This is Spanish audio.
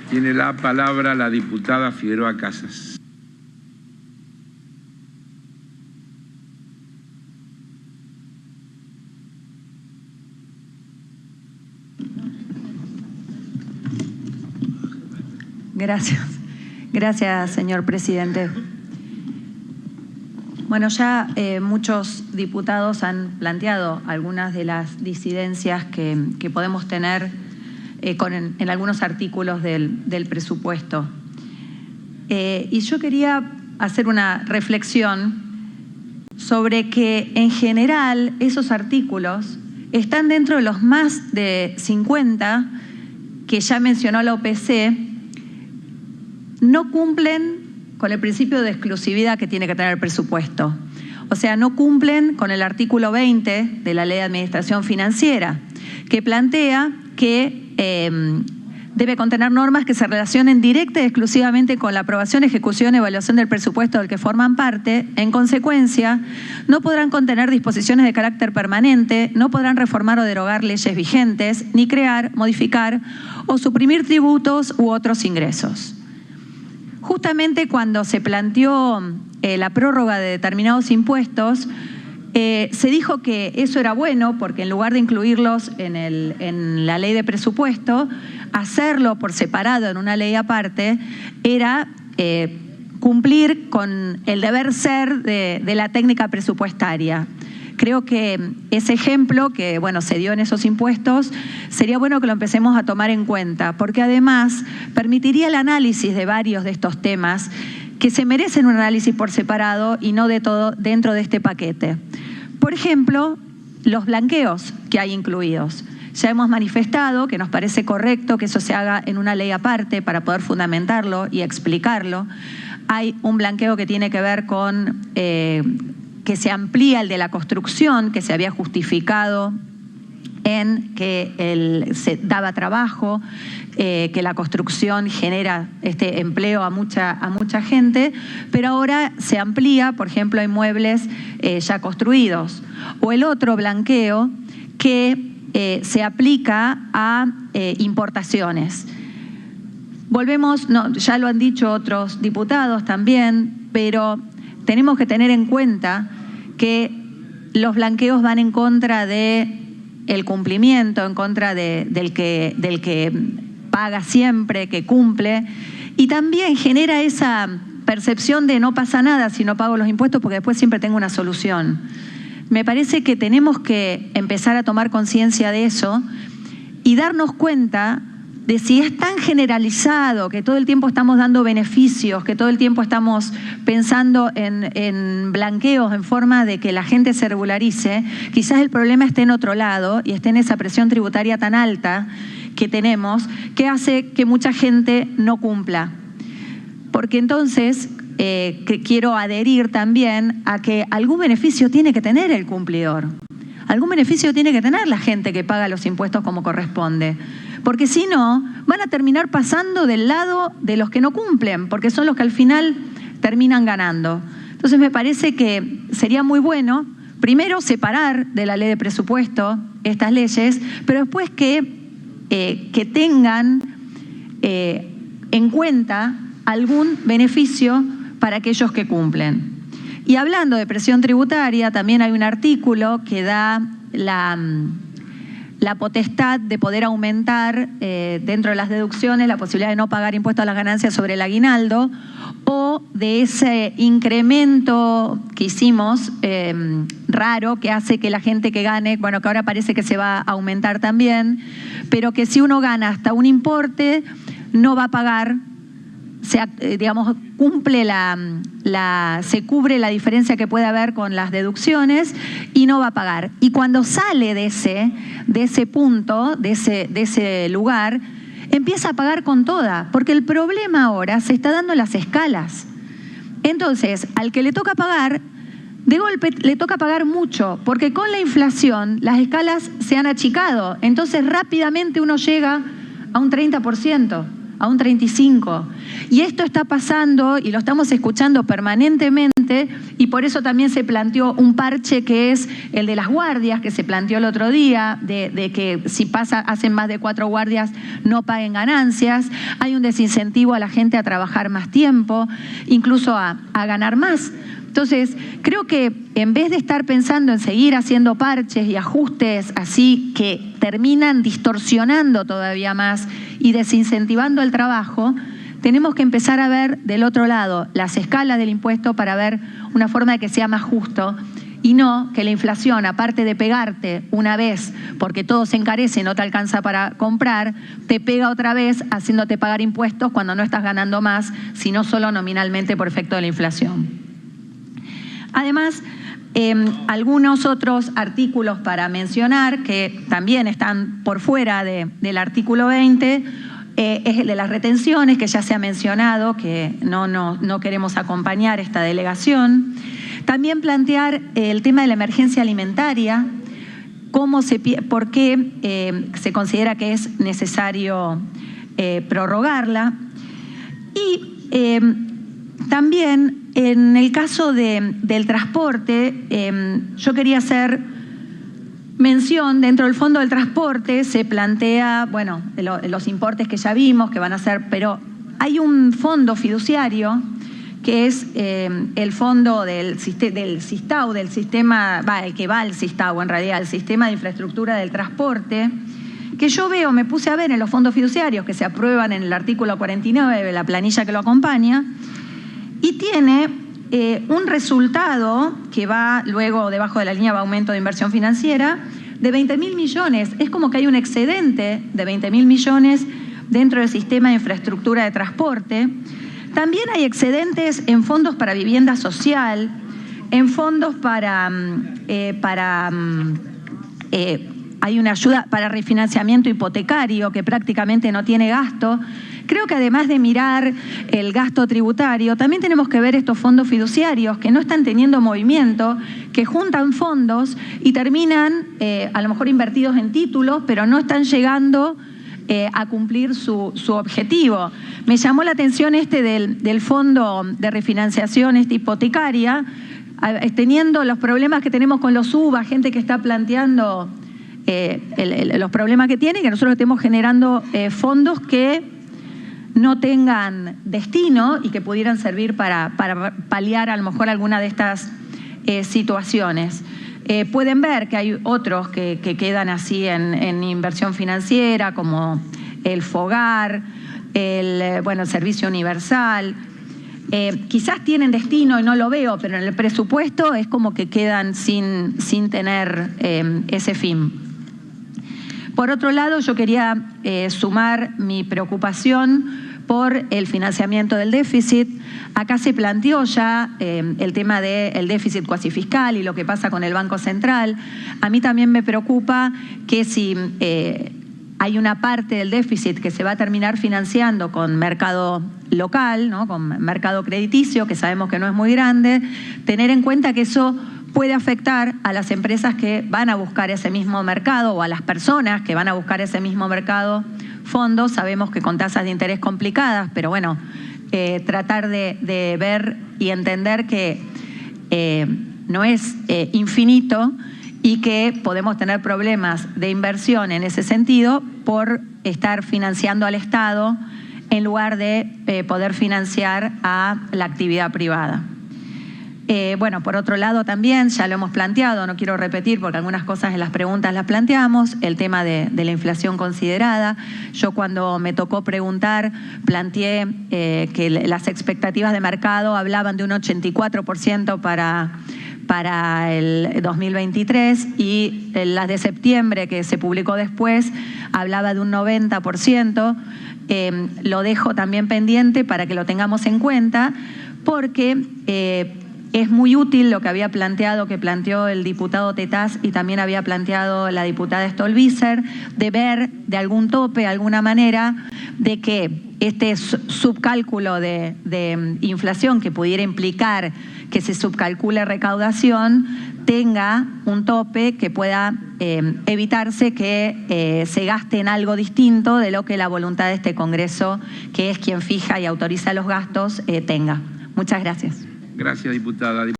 Tiene la palabra la diputada Figueroa Casas. Gracias. Gracias, señor presidente. Bueno, ya muchos diputados han planteado algunas de las disidencias que podemos tener en algunos artículos del presupuesto. Y yo quería hacer una reflexión sobre que, en general, esos artículos están dentro de los más de 50 que ya mencionó la OPC, no cumplen con el principio de exclusividad que tiene que tener el presupuesto. O sea, no cumplen con el artículo 20 de la Ley de Administración Financiera, que plantea que debe contener normas que se relacionen directa y exclusivamente con la aprobación, ejecución y evaluación del presupuesto del que forman parte. En consecuencia, no podrán contener disposiciones de carácter permanente, no podrán reformar o derogar leyes vigentes, ni crear, modificar o suprimir tributos u otros ingresos. Justamente cuando se planteó la prórroga de determinados impuestos, se dijo que eso era bueno porque en lugar de incluirlos en la ley de presupuesto, hacerlo por separado en una ley aparte era cumplir con el deber ser de la técnica presupuestaria. Creo que ese ejemplo que se dio en esos impuestos sería bueno que lo empecemos a tomar en cuenta, porque además permitiría el análisis de varios de estos temas que se merecen un análisis por separado y no de todo dentro de este paquete. Por ejemplo, los blanqueos que hay incluidos. Ya hemos manifestado que nos parece correcto que eso se haga en una ley aparte para poder fundamentarlo y explicarlo. Hay un blanqueo que tiene que ver con que se amplía el de la construcción, que se había justificado en que se daba trabajo, que la construcción genera empleo a mucha gente, pero ahora se amplía, por ejemplo, a inmuebles ya construidos. O el otro blanqueo que se aplica a importaciones. Volvemos, ya lo han dicho otros diputados también, pero tenemos que tener en cuenta que los blanqueos van en contra del cumplimiento, en contra del que paga siempre, que cumple, y también genera esa percepción de no pasa nada si no pago los impuestos porque después siempre tengo una solución. Me parece que tenemos que empezar a tomar conciencia de eso y darnos cuenta de si es tan generalizado, que todo el tiempo estamos dando beneficios, que todo el tiempo estamos pensando en blanqueos en forma de que la gente se regularice, quizás el problema esté en otro lado y esté en esa presión tributaria tan alta que tenemos, que hace que mucha gente no cumpla. Porque entonces que quiero adherir también a que algún beneficio tiene que tener el cumplidor. Algún beneficio tiene que tener la gente que paga los impuestos como corresponde. Porque si no, van a terminar pasando del lado de los que no cumplen, porque son los que al final terminan ganando. Entonces me parece que sería muy bueno, primero, separar de la ley de presupuesto estas leyes, pero después que tengan en cuenta algún beneficio para aquellos que cumplen. Y hablando de presión tributaria, también hay un artículo que da la potestad de poder aumentar dentro de las deducciones la posibilidad de no pagar impuestos a las ganancias sobre el aguinaldo o de ese incremento que hicimos raro que hace que la gente que gane, que ahora parece que se va a aumentar también, pero que si uno gana hasta un importe no va a pagar, se cubre la diferencia que puede haber con las deducciones y no va a pagar. Y cuando sale de ese punto, de ese lugar, empieza a pagar con toda, porque el problema ahora se está dando en las escalas. Entonces, al que le toca pagar, de golpe le toca pagar mucho, porque con la inflación las escalas se han achicado. Entonces, rápidamente uno llega a un 30%. a un 35%. Y esto está pasando y lo estamos escuchando permanentemente, y por eso también se planteó un parche que es el de las guardias, que se planteó el otro día, de que si hacen más de 4 guardias no paguen ganancias. Hay un desincentivo a la gente a trabajar más tiempo, incluso a ganar más. Entonces, creo que en vez de estar pensando en seguir haciendo parches y ajustes así que terminan distorsionando todavía más y desincentivando el trabajo, tenemos que empezar a ver del otro lado las escalas del impuesto para ver una forma de que sea más justo, y no que la inflación, aparte de pegarte una vez porque todo se encarece y no te alcanza para comprar, te pega otra vez haciéndote pagar impuestos cuando no estás ganando más, sino solo nominalmente por efecto de la inflación. Además, algunos otros artículos para mencionar que también están por fuera del artículo 20, es el de las retenciones, que ya se ha mencionado, que no queremos acompañar esta delegación. También plantear el tema de la emergencia alimentaria, por qué se considera que es necesario prorrogarla. Y también en el caso del transporte, yo quería hacer mención, dentro del fondo del transporte se plantea, bueno, los importes que ya vimos que van a ser, pero hay un fondo fiduciario que es el fondo del SISTAU, del sistema, el que va al SISTAU en realidad, el Sistema de Infraestructura del Transporte, que yo veo, me puse a ver en los fondos fiduciarios que se aprueban en el artículo 49, la planilla que lo acompaña, y tiene un resultado que va luego debajo de la línea de aumento de inversión financiera de 20.000 millones. Es como que hay un excedente de 20.000 millones dentro del sistema de infraestructura de transporte. También hay excedentes en fondos para vivienda social, en fondos hay una ayuda para refinanciamiento hipotecario que prácticamente no tiene gasto. Creo que además de mirar el gasto tributario, también tenemos que ver estos fondos fiduciarios que no están teniendo movimiento, que juntan fondos y terminan a lo mejor invertidos en títulos, pero no están llegando a cumplir su objetivo. Me llamó la atención del fondo de refinanciación hipotecaria, teniendo los problemas que tenemos con los UVA, gente que está planteando los problemas que tiene, que nosotros estemos generando fondos que no tengan destino y que pudieran servir para paliar a lo mejor alguna de estas situaciones. Pueden ver que hay otros que quedan así en inversión financiera, como el FOGAR, el Servicio Universal. Quizás tienen destino y no lo veo, pero en el presupuesto es como que quedan sin tener ese fin. Por otro lado, yo quería sumar mi preocupación por el financiamiento del déficit. Acá se planteó ya el tema del déficit cuasi fiscal y lo que pasa con el Banco Central. A mí también me preocupa que si hay una parte del déficit que se va a terminar financiando con mercado local, ¿no?, con mercado crediticio, que sabemos que no es muy grande, tener en cuenta que eso puede afectar a las empresas que van a buscar ese mismo mercado o a las personas que van a buscar ese mismo mercado fondos. Sabemos que con tasas de interés complicadas, pero bueno, tratar de ver y entender que no es infinito y que podemos tener problemas de inversión en ese sentido por estar financiando al Estado en lugar de poder financiar a la actividad privada. Por otro lado también, ya lo hemos planteado, no quiero repetir porque algunas cosas en las preguntas las planteamos, el tema de la inflación considerada. Yo cuando me tocó preguntar, planteé que las expectativas de mercado hablaban de un 84% para el 2023 y las de septiembre, que se publicó después, hablaba de un 90%. Lo dejo también pendiente para que lo tengamos en cuenta, porque es muy útil lo que había planteado, que planteó el diputado Tetaz y también había planteado la diputada Stolbizer, de ver de algún tope, alguna manera, de que este subcálculo de inflación que pudiera implicar que se subcalcule recaudación tenga un tope que pueda evitarse que se gaste en algo distinto de lo que la voluntad de este Congreso, que es quien fija y autoriza los gastos, tenga. Muchas gracias. Gracias, diputada.